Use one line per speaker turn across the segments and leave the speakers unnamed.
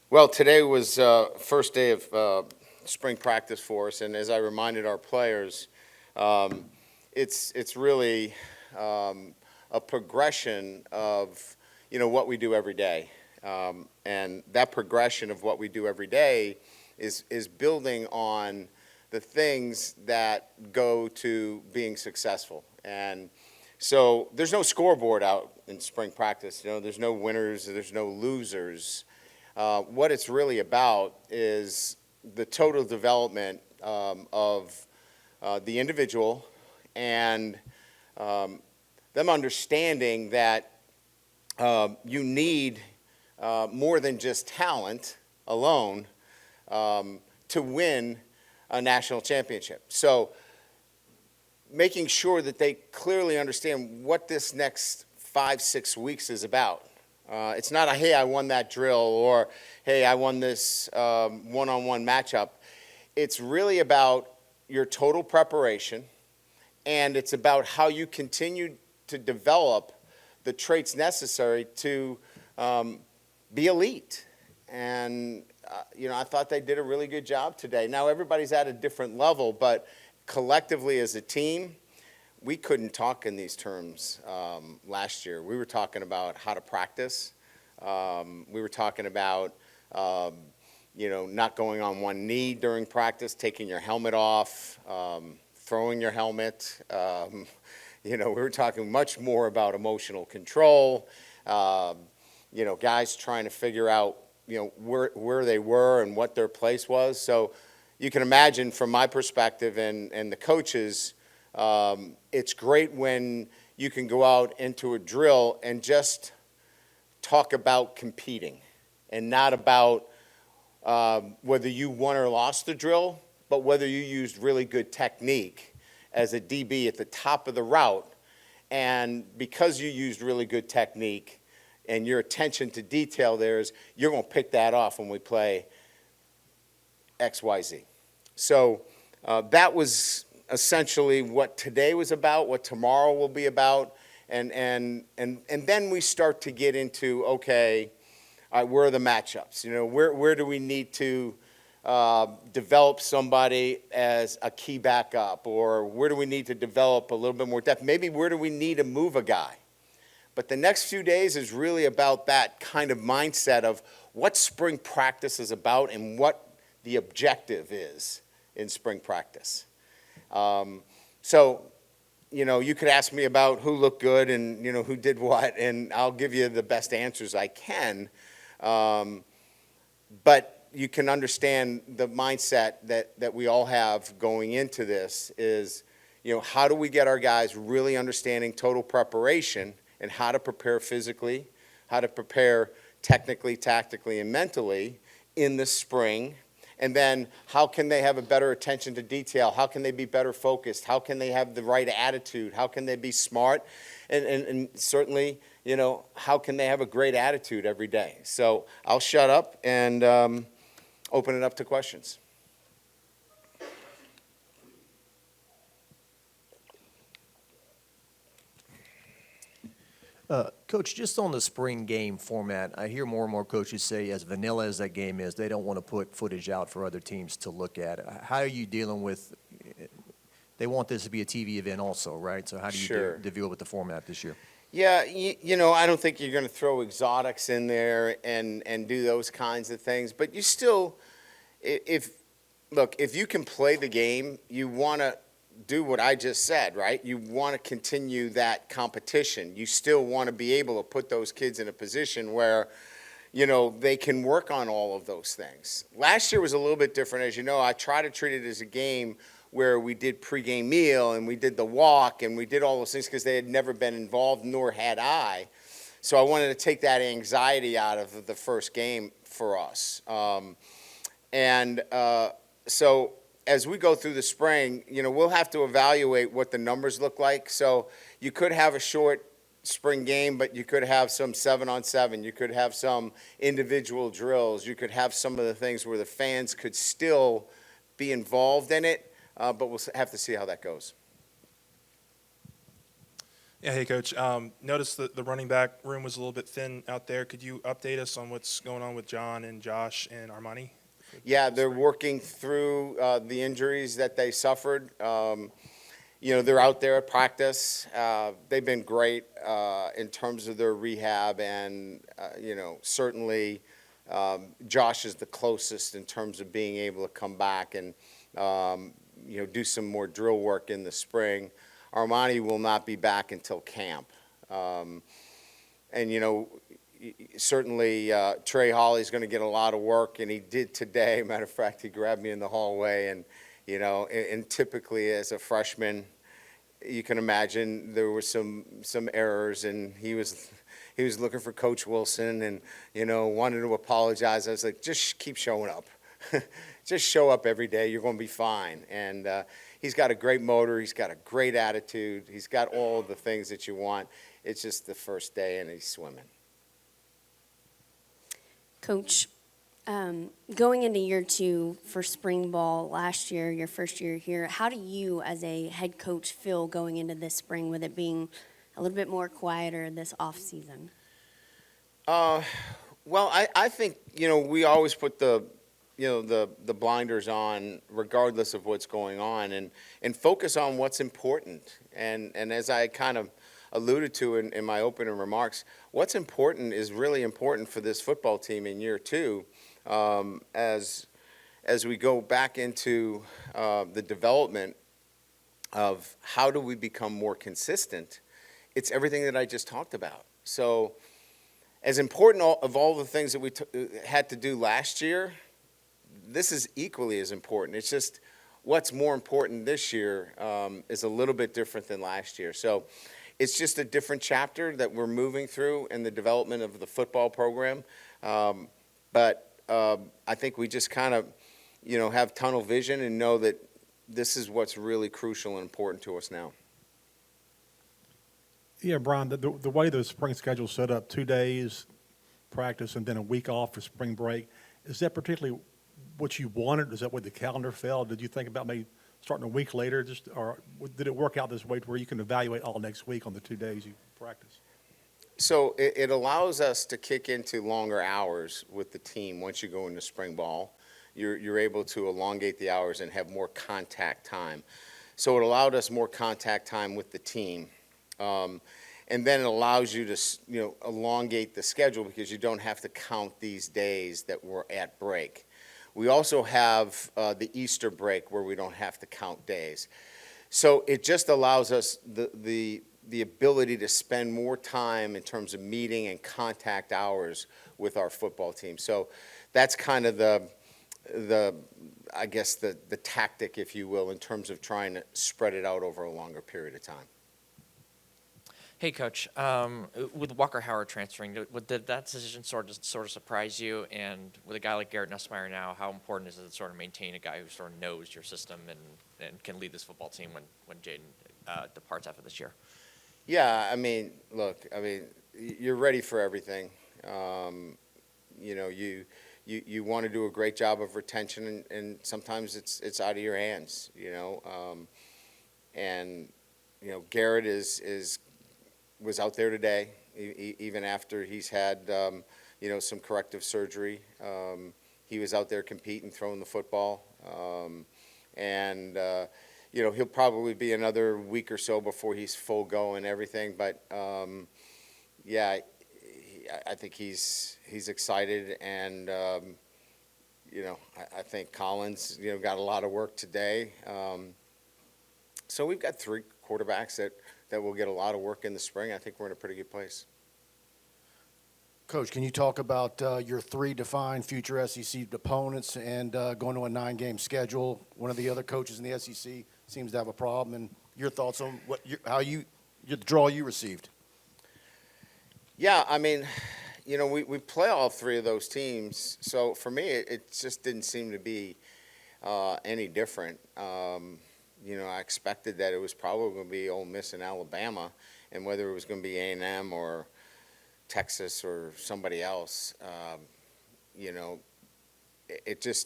Well, today was first day of spring practice for us, and as I reminded our players, um, it's really a progression of what we do every day, and that progression of what we do every day is building on the things that go to being successful. And so there's no scoreboard out in spring practice. There's no winners, there's no losers. What it's really about is the total development of the individual and them understanding that you need more than just talent alone to win a national championship. So making sure that they clearly understand what this next 5, 6 weeks is about. It's not a, hey, I won that drill, or, hey, I won this one-on-one matchup. It's really about your total preparation, and it's about how you continue to develop the traits necessary to be elite. And, I thought they did a really good job today. Now, everybody's at a different level, but collectively as a team, we couldn't talk in these terms last year. We were talking about how to practice. We were talking about, not going on one knee during practice, taking your helmet off, throwing your helmet. We were talking much more about emotional control. Guys trying to figure out, where they were and what their place was. So you can imagine from my perspective and the coaches, it's great when you can go out into a drill and just talk about competing and not about whether you won or lost the drill, but whether you used really good technique as a DB at the top of the route. And because you used really good technique and your attention to detail there is, you're going to pick that off when we play XYZ. So that was essentially what today was about, what tomorrow will be about, and then we start to get into, okay, all right, where are the matchups? Where do we need to develop somebody as a key backup, or where do we need to develop a little bit more depth? Maybe where do we need to move a guy? But the next few days is really about that kind of mindset of what spring practice is about and what the objective is in spring practice. So, you could ask me about who looked good and, who did what, and I'll give you the best answers I can. But you can understand the mindset that we all have going into this is, how do we get our guys really understanding total preparation and how to prepare physically, how to prepare technically, tactically, and mentally in the spring. And then how can they have a better attention to detail? How can they be better focused? How can they have the right attitude? How can they be smart? And certainly, how can they have a great attitude every day? So I'll shut up and open it up to questions.
Coach, just on the spring game format, I hear more and more coaches say, as vanilla as that game is, they don't want to put footage out for other teams to look at. How are you dealing with? They want this to be a TV event also, right? So how do you
Sure.
deal with the format this year?
Yeah, I don't think you're going to throw exotics in there and do those kinds of things. But you still, if you can play the game, you want to do what I just said, right? You want to continue that competition. You still want to be able to put those kids in a position where, they can work on all of those things. Last year was a little bit different. As you know, I try to treat it as a game where we did pregame meal and we did the walk and we did all those things because they had never been involved, nor had I. So I wanted to take that anxiety out of the first game for us. So as we go through the spring, we'll have to evaluate what the numbers look like. So you could have a short spring game, but you could have some 7-on-7. You could have some individual drills. You could have some of the things where the fans could still be involved in it, but we'll have to see how that goes.
Yeah, hey, Coach. Noticed that the running back room was a little bit thin out there. Could you update us on what's going on with John and Josh and Armani?
Yeah, they're
Spring?
working through the injuries that they suffered. They're out there at practice. They've been great in terms of their rehab, and certainly Josh is the closest in terms of being able to come back and do some more drill work in the spring. Armani will not be back until camp, and certainly Trey Hawley's going to get a lot of work, and he did today. Matter of fact, he grabbed me in the hallway, and and typically as a freshman, you can imagine there were some errors, and he was looking for Coach Wilson, and wanted to apologize. I was like, just keep showing up, just show up every day. You're going to be fine. And he's got a great motor. He's got a great attitude. He's got all of the things that you want. It's just the first day, and he's swimming.
Coach, going into year 2 for spring ball last year, your first year here, how do you as a head coach feel going into this spring with it being a little bit more quieter this off season?
Well, I think, we always put the blinders on regardless of what's going on, and focus on what's important. And as I kind of alluded to in my opening remarks, what's important is really important for this football team in year 2, as we go back into the development of how do we become more consistent. It's everything that I just talked about. So as important of all the things that we had to do last year, this is equally as important. It's just what's more important this year is a little bit different than last year. So it's just a different chapter that we're moving through in the development of the football program. But I think we just kind of, have tunnel vision and know that this is what's really crucial and important to us now.
Yeah, Brian, the way the spring schedule's set up, 2 days practice and then a week off for spring break, is that particularly what you wanted? Is that what the calendar fell? Did you think about maybe starting a week later, or did it work out this way to where you can evaluate all next week on the 2 days you practice?
So it allows us to kick into longer hours with the team once you go into spring ball. You're able to elongate the hours and have more contact time. So it allowed us more contact time with the team. And then it allows you to, elongate the schedule because you don't have to count these days that we're at break. We also have the Easter break where we don't have to count days. So it just allows us the ability to spend more time in terms of meeting and contact hours with our football team. So that's kind of the tactic, if you will, in terms of trying to spread it out over a longer period of time.
Hey, Coach. With Walker Howard transferring, did that decision sort of surprise you? And with a guy like Garrett Nussmeier now, how important is it to sort of maintain a guy who sort of knows your system and can lead this football team when Jaden departs after this year?
Yeah, look, you're ready for everything. You want to do a great job of retention, and sometimes it's out of your hands. Garrett was out there today, even after he's had some corrective surgery. He was out there competing, throwing the football, he'll probably be another week or so before he's full go and everything. But I think he's excited, and I think Collins got a lot of work today. So we've got 3 quarterbacks that will get a lot of work in the spring. I think we're in a pretty good place.
Coach, can you talk about your 3 defined future SEC opponents and going to a 9-game schedule? One of the other coaches in the SEC seems to have a problem, and your thoughts on the draw you received.
Yeah, we play all 3 of those teams, so for me, it just didn't seem to be any different. I expected that it was probably going to be Ole Miss and Alabama, and whether it was going to be A&M or Texas or somebody else, it's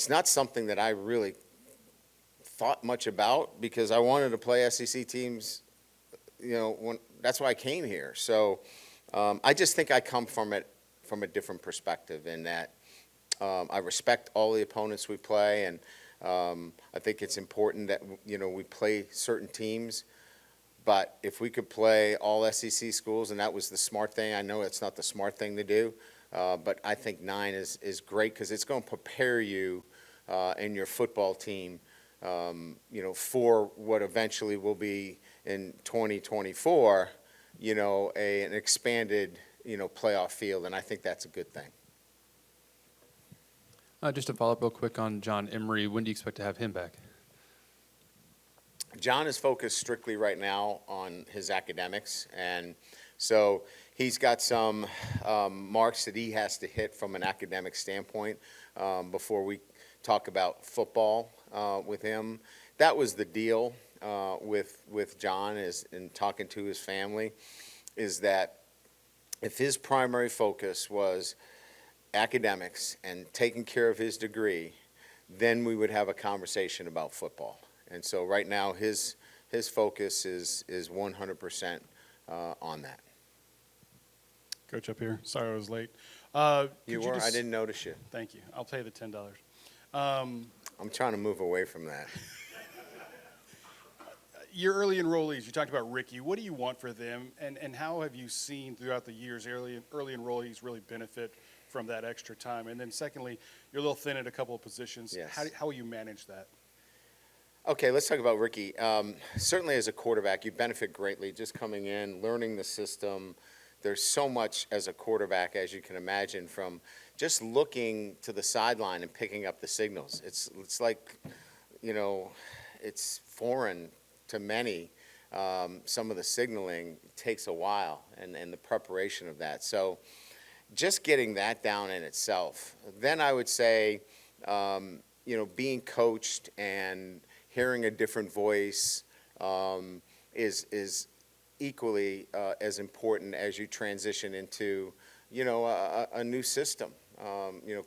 not something that I really thought much about because I wanted to play SEC teams, that's why I came here. So I just think I come from it from a different perspective in that I respect all the opponents we play, and I think it's important that, we play certain teams. But if we could play all SEC schools, and that was the smart thing, I know it's not the smart thing to do, but I think 9 is great because it's going to prepare you and your football team, for what eventually will be in 2024, an expanded, playoff field, and I think that's a good thing.
Just to follow up real quick on John Emery, when do you expect to have him back?
John is focused strictly right now on his academics, and so he's got some marks that he has to hit from an academic standpoint before we talk about football with him. That was the deal with John in talking to his family, is that if his primary focus was academics and taking care of his degree, then we would have a conversation about football. And so right now his focus is 100% on that.
Coach up here. Sorry I was late.
You were? I didn't notice you.
Thank you. I'll pay the $10.
I'm trying to move away from that.
Your early enrollees, you talked about Ricky. What do you want for them, and how have you seen throughout the years early enrollees really benefit from that extra time? And then secondly, you're a little thin at a couple of positions.
Yes.
How will you manage that?
Okay, let's talk about Ricky. Certainly as a quarterback, you benefit greatly just coming in, learning the system. There's so much as a quarterback, as you can imagine, from just looking to the sideline and picking up the signals. It's like, it's foreign to many. Some of the signaling takes a while, and the preparation of that. So just getting that down in itself. Then I would say, being coached and hearing a different voice is equally as important as you transition into, a new system.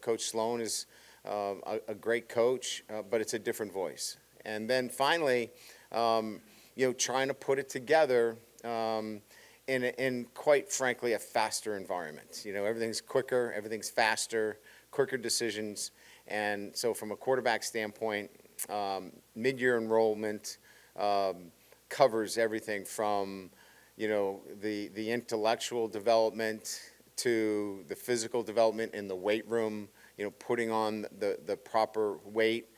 Coach Sloan is a great coach, but it's a different voice. And then finally, trying to put it together in quite frankly a faster environment. Everything's quicker, everything's faster, quicker decisions. And so from a quarterback standpoint, mid-year enrollment covers everything from, the intellectual development to the physical development in the weight room, putting on the proper weight,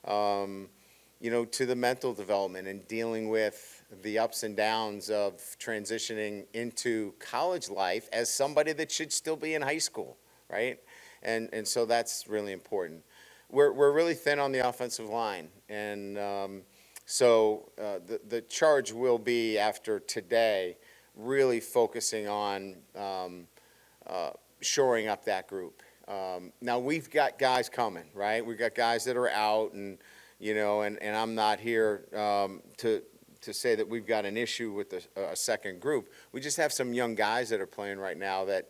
to the mental development and dealing with the ups and downs of transitioning into college life as somebody that should still be in high school, right? And so that's really important. We're really thin on the offensive line, and so the charge will be after today really focusing on shoring up that group. Now we've got guys coming, right? We've got guys that are out, and and I'm not here to say that we've got an issue with a second group. We just have some young guys that are playing right now that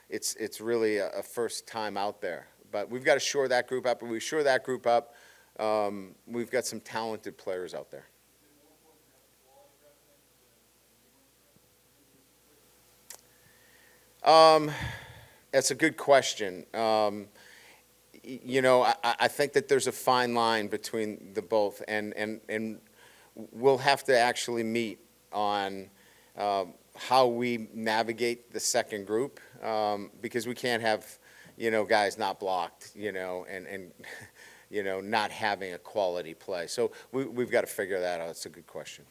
it's really a first time out there. But we've got to shore that group up. When we shore that group up, we've got some talented players out there. That's a good question. I think that there's a fine line between the both, and we'll have to actually meet on how we navigate the second group, because we can't have guys not blocked, and not having a quality play. So we've got to figure that out. It's a good question.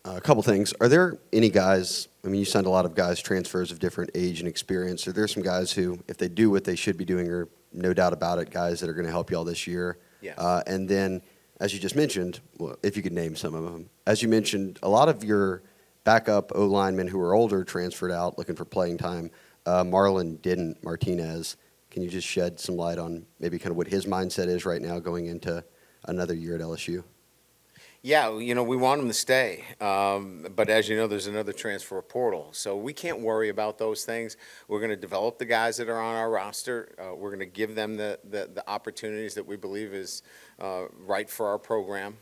A couple things. Are there any guys, you signed a lot of guys, transfers of different age and experience. Are there some guys who, if they do what they should be doing, are no doubt about it, guys that are going to help you all this year?
Yes.
And then, as you just mentioned, well, if you could name some of them, as you mentioned, a lot of your backup O-linemen who are older transferred out looking for playing time. Marlon didn't, Martinez. Can you just shed some light on maybe kind of what his mindset is right now going into another year at LSU?
Yeah, we want him to stay. But as you know, there's another transfer portal. So we can't worry about those things. We're going to develop the guys that are on our roster. We're going to give them the opportunities that we believe is right for our program.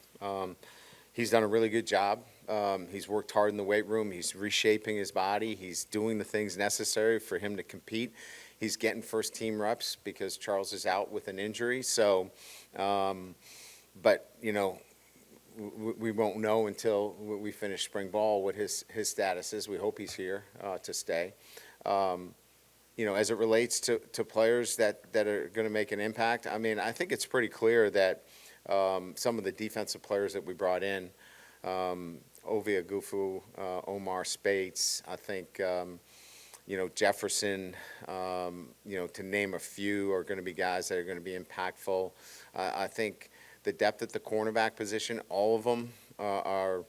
He's done a really good job. He's worked hard in the weight room. He's reshaping his body. He's doing the things necessary for him to compete. He's getting first team reps because Charles is out with an injury. So, but, you know, we won't know until we finish spring ball what his status is. We hope he's here to stay. You know, as it relates to players that are going to make an impact, I mean, I think it's pretty clear that some of the defensive players that we brought in, Ovia Gufu, Omar Spates, I think, you know, Jefferson, you know, to name a few, are going to be guys that are going to be impactful. I think the depth at the cornerback position, all of them are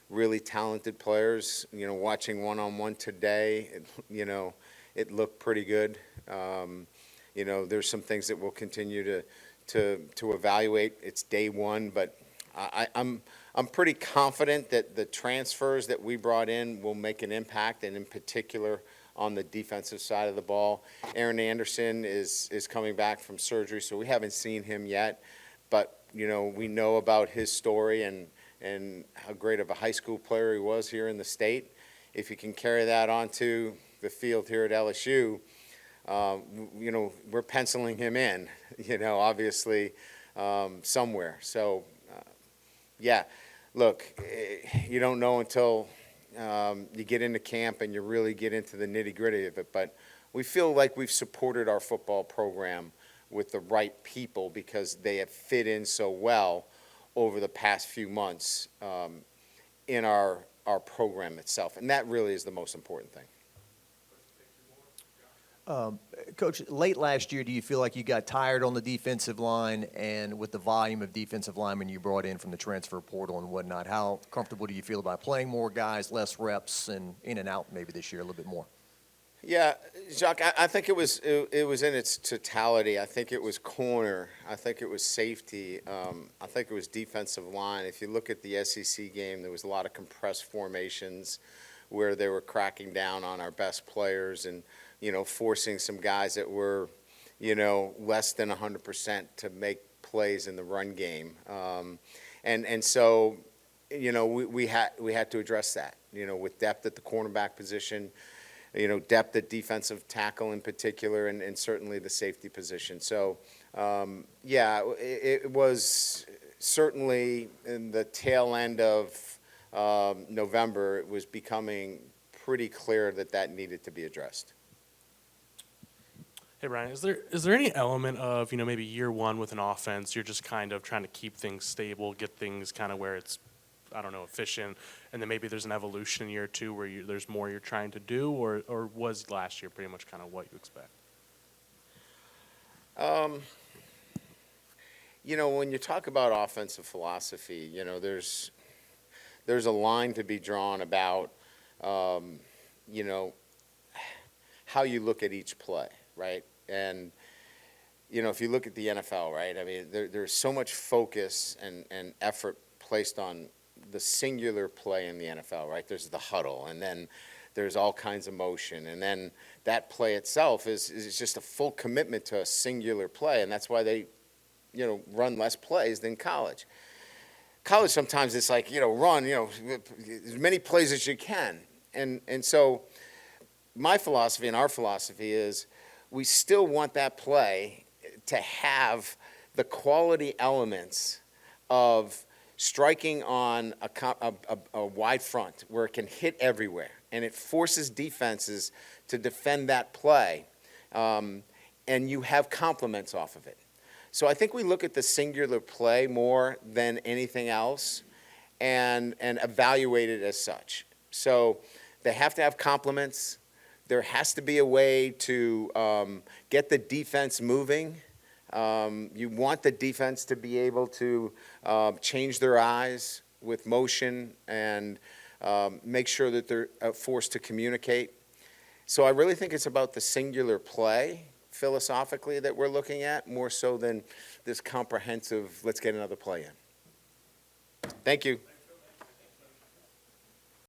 really talented players. You know, watching one-on-one today, you know, it looked pretty good. You know, there's some things that we'll continue to evaluate. It's day one, but I'm pretty confident that the transfers that we brought in will make an impact, and in particular on the defensive side of the ball. Aaron Anderson is coming back from surgery, so we haven't seen him yet. But, you know, we know about his story and how great of a high school player he was here in the state. If you can carry that onto the field here at LSU, you know, we're penciling him in, you know, obviously somewhere. So, yeah, look, you don't know until you get into camp and you really get into the nitty-gritty of it. But we feel like we've supported our football program with the right people because they have fit in so well over the past few months in our program itself. And that really is the most important thing.
Coach, late last year, do you feel like you got tired on the defensive line, and with the volume of defensive linemen you brought in from the transfer portal and whatnot, how comfortable do you feel about playing more guys, less reps, and in and out maybe this year a little bit more?
Yeah, Jacques, I think it was in its totality. I think it was corner. I think it was safety. I think it was defensive line. If you look at the SEC game, there was a lot of compressed formations where they were cracking down on our best players and, you know, forcing some guys that were, you know, less than 100% to make plays in the run game. And so, you know, we had to address that, you know, with depth at the cornerback position, you know, depth at defensive tackle in particular, and certainly the safety position. So, yeah, it was certainly in the tail end of November, it was becoming pretty clear that needed to be addressed.
Hey, Brian, is there any element of, you know, maybe year one with an offense, you're just kind of trying to keep things stable, get things kind of where it's, I don't know, efficient, and then maybe there's an evolution in year two where there's more you're trying to do, or was last year pretty much kind of what you expect?
You know, when you talk about offensive philosophy, you know, there's a line to be drawn about, you know, how you look at each play, right? And, you know, if you look at the NFL, right, I mean, there's so much focus and effort placed on the singular play in the NFL, right? There's the huddle, and then there's all kinds of motion, and then that play itself is just a full commitment to a singular play, and that's why they, you know, run less plays than college. College sometimes it's like, you know, run, you know, as many plays as you can. And so my philosophy and our philosophy is we still want that play to have the quality elements of striking on a wide front where it can hit everywhere, and it forces defenses to defend that play, and you have complements off of it. So I think we look at the singular play more than anything else and evaluate it as such. So they have to have complements. There has to be a way to get the defense moving. You want the defense to be able to change their eyes with motion and make sure that they're forced to communicate. So I really think it's about the singular play philosophically that we're looking at, more so than this comprehensive, let's get another play in. Thank you.